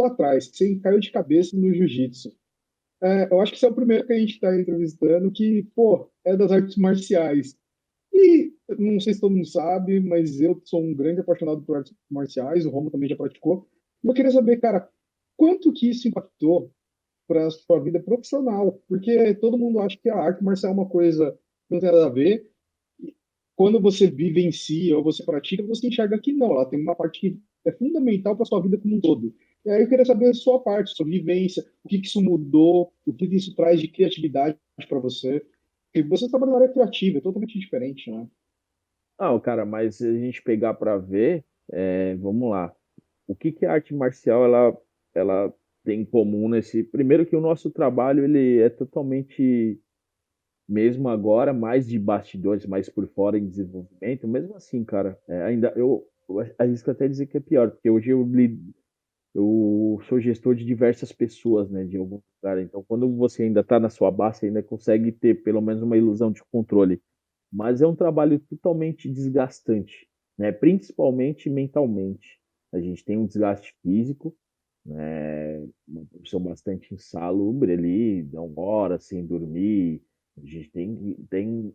lá atrás, que você caiu de cabeça no jiu-jitsu. Eu acho que você é o primeiro que a gente está entrevistando que, pô, é das artes marciais. E não sei se todo mundo sabe, mas eu sou um grande apaixonado por artes marciais, o Romo também já praticou. E eu queria saber, cara, quanto que isso impactou para a sua vida profissional? Porque todo mundo acha que a arte marcial é uma coisa que não tem nada a ver. Quando você vivencia ou você pratica, você enxerga que não, ela tem uma parte que é fundamental para sua vida como um todo. E aí eu queria saber a sua parte, sua vivência, o que que isso mudou, o que que isso traz de criatividade para você. Porque você trabalha na área criativa, é totalmente diferente, né? Não, cara, mas se a gente pegar para ver, vamos lá. O que que a arte marcial ela tem em comum nesse? Primeiro que o nosso trabalho ele é totalmente, mesmo agora, mais de bastidores, mais por fora em desenvolvimento. Mesmo assim, cara, ainda eu arrisco até dizer que é pior, porque hoje eu sou gestor de diversas pessoas, né, de algum lugar. Então, quando você ainda está na sua base, você ainda consegue ter pelo menos uma ilusão de controle. Mas é um trabalho totalmente desgastante, né, principalmente mentalmente. A gente tem um desgaste físico, né, uma profissão bastante insalubre ali, dão horas sem dormir. A gente tem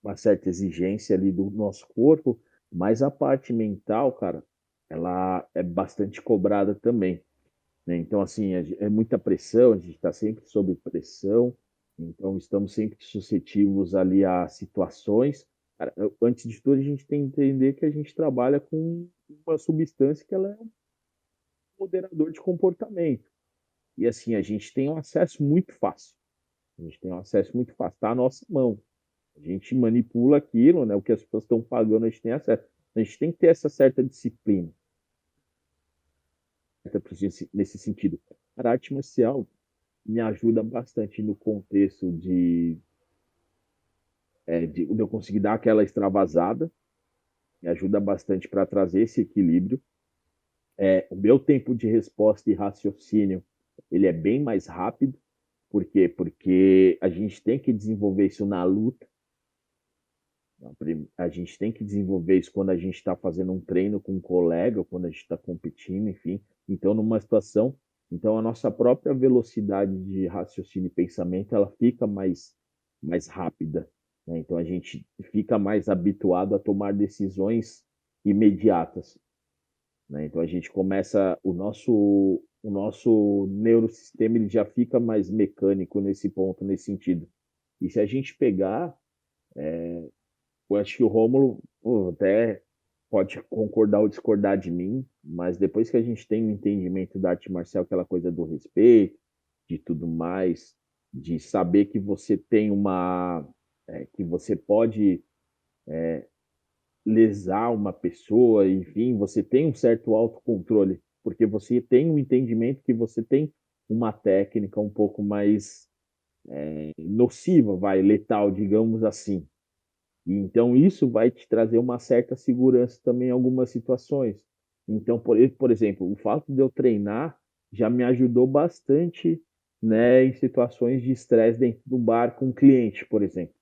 uma certa exigência ali do nosso corpo, mas a parte mental, cara, ela é bastante cobrada também, né? Então, assim, é muita pressão, a gente está sempre sob pressão, então estamos sempre suscetíveis ali a situações. Cara, antes de tudo, a gente tem que entender que a gente trabalha com uma substância que ela é um moderador de comportamento. E assim, a gente tem um acesso muito fácil. A gente tem um acesso muito fácil, está à nossa mão. A gente manipula aquilo, né? O que as pessoas estão pagando, a gente tem acesso. A gente tem que ter essa certa disciplina nesse sentido. A arte marcial me ajuda bastante no contexto de eu conseguir dar aquela extravasada, me ajuda bastante para trazer esse equilíbrio. O meu tempo de resposta e raciocínio ele é bem mais rápido. Por quê? Porque a gente tem que desenvolver isso na luta. A gente tem que desenvolver isso quando a gente está fazendo um treino com um colega, ou quando a gente está competindo, enfim. Então, numa situação, então a nossa própria velocidade de raciocínio e pensamento, ela fica mais rápida, né? Então a gente fica mais habituado a tomar decisões imediatas, né? Então a gente começa o nosso neurosistema ele já fica mais mecânico nesse ponto, nesse sentido. E se a gente pegar eu acho que o Rômulo até pode concordar ou discordar de mim, mas depois que a gente tem o entendimento da arte marcial, aquela coisa do respeito, de tudo mais, de saber que você tem que você pode lesar uma pessoa, enfim, você tem um certo autocontrole, porque você tem um entendimento que você tem uma técnica um pouco mais nociva, letal, digamos assim. E então isso vai te trazer uma certa segurança também em algumas situações. Então, por exemplo, o fato de eu treinar já me ajudou bastante, né, em situações de estresse dentro do bar com o cliente, por exemplo.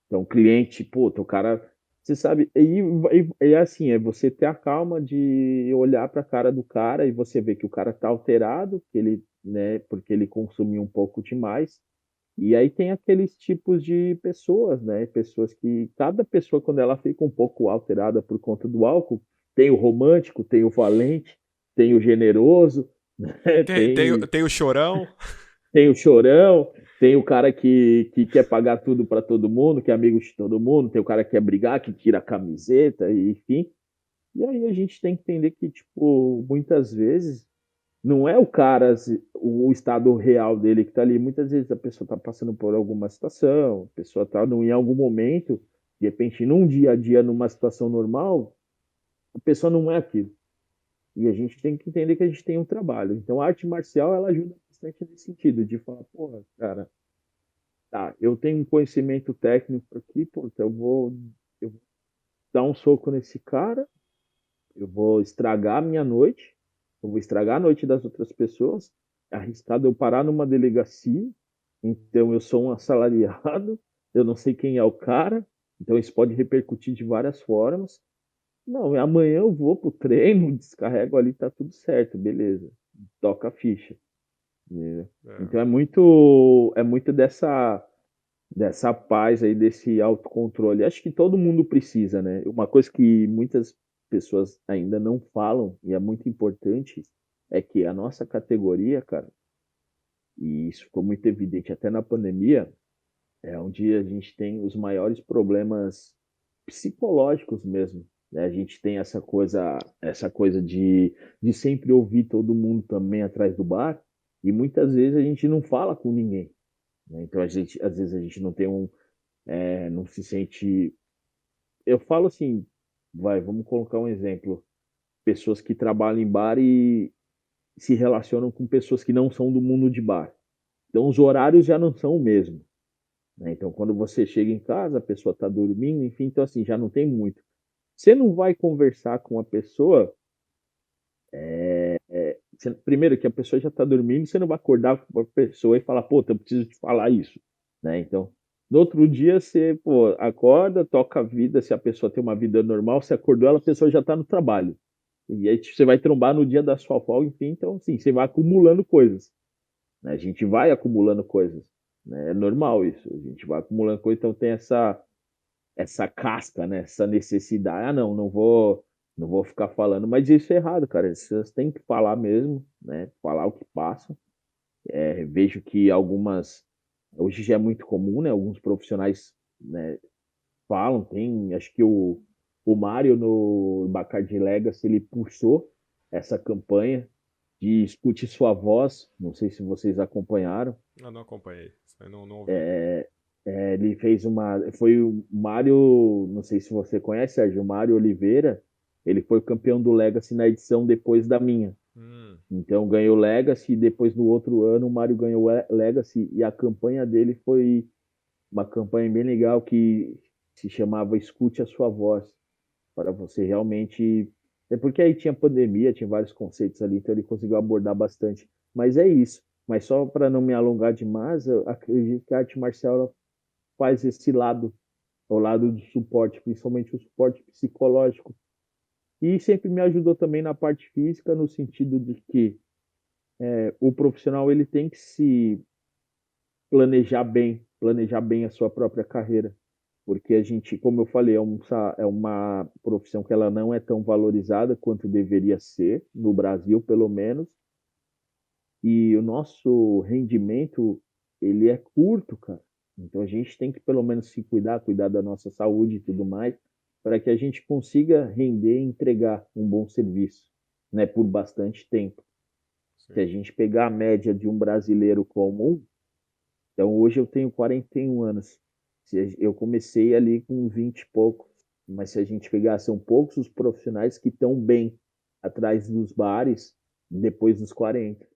Então, o cliente, pô, o cara, você sabe, e assim, é você ter a calma de olhar para a cara do cara e você ver que o cara tá alterado, que ele, né, porque ele consumiu um pouco demais, e aí tem aqueles tipos de pessoas, né? Pessoas que cada pessoa quando ela fica um pouco alterada por conta do álcool, tem o romântico, tem o valente, tem o generoso, né? Tem o chorão. Tem o chorão, tem o cara que quer pagar tudo para todo mundo, que é amigo de todo mundo, tem o cara que quer brigar, que tira a camiseta, enfim. E aí a gente tem que entender que, tipo, muitas vezes não é o cara, o estado real dele que está ali. Muitas vezes a pessoa está passando por alguma situação, a pessoa está em algum momento, de repente, num dia a dia, numa situação normal, a pessoa não é aquilo. E a gente tem que entender que a gente tem um trabalho. Então a arte marcial, ela ajuda bastante nesse sentido, de falar, porra, cara, tá, eu tenho um conhecimento técnico aqui, pô, então eu vou dar um soco nesse cara, eu vou estragar a minha noite, eu vou estragar a noite das outras pessoas. É arriscado eu parar numa delegacia, então eu sou um assalariado, eu não sei quem é o cara, então isso pode repercutir de várias formas. Não, amanhã eu vou pro treino, descarrego ali, tá tudo certo, beleza. toca a ficha. Né? É. Então é muito dessa paz aí, desse autocontrole. Acho que todo mundo precisa, né? Uma coisa que muitas pessoas ainda não falam, e é muito importante, é que a nossa categoria, cara, e isso ficou muito evidente até na pandemia, é onde a gente tem os maiores problemas psicológicos mesmo. Né? A gente tem essa coisa de sempre ouvir todo mundo também atrás do bar, e muitas vezes a gente não fala com ninguém. Né? Então às vezes a gente não tem não se sente. Eu falo assim, vamos colocar um exemplo. Pessoas que trabalham em bar e se relacionam com pessoas que não são do mundo de bar. Então os horários já não são o mesmo. Né? Então quando você chega em casa, a pessoa está dormindo, enfim, então assim, já não tem muito. Você não vai conversar com a pessoa. Primeiro que a pessoa já está dormindo, você não vai acordar com a pessoa e falar, pô, eu preciso te falar isso. Né? Então, no outro dia você, pô, acorda, toca a vida, se a pessoa tem uma vida normal, você acordou, a pessoa já está no trabalho. E aí você vai trombar no dia da sua folga, enfim, então assim, você vai acumulando coisas. Né? A gente vai acumulando coisas. Né? É normal isso, a gente vai acumulando coisas, então tem essa casca, né? Essa necessidade. Ah, não vou ficar falando, mas isso é errado, cara. Vocês têm que falar mesmo, né? Falar o que passa. Vejo que hoje já é muito comum, né? Alguns profissionais, né, falam, acho que o Mário no Bacardi Legacy, ele puxou essa campanha de escute sua voz, não sei se vocês acompanharam. Eu não acompanhei, isso aí não ouvi. Ele fez foi o Mário, não sei se você conhece, Sérgio, o Mário Oliveira, ele foi o campeão do Legacy na edição depois da minha. Então ganhou o Legacy e depois no outro ano o Mário ganhou o Legacy e a campanha dele foi uma campanha bem legal que se chamava Escute a Sua Voz, para você realmente. É porque aí tinha pandemia, tinha vários conceitos ali, então ele conseguiu abordar bastante. Mas é isso. Mas só para não me alongar demais, eu acredito que a arte marcial ela faz esse lado, ao lado do suporte, principalmente o suporte psicológico. E sempre me ajudou também na parte física, no sentido de que o profissional ele tem que se planejar bem a sua própria carreira. Porque a gente, como eu falei, é uma profissão que ela não é tão valorizada quanto deveria ser, no Brasil pelo menos, e o nosso rendimento, ele é curto, cara. Então a gente tem que pelo menos se cuidar da nossa saúde e tudo mais, para que a gente consiga render e entregar um bom serviço, né, por bastante tempo. Se a Sim. gente pegar a média de um brasileiro comum, então hoje eu tenho 41 anos. Eu comecei ali com 20 e poucos, mas se a gente pegar, são poucos os profissionais que estão bem atrás dos bares depois dos 40.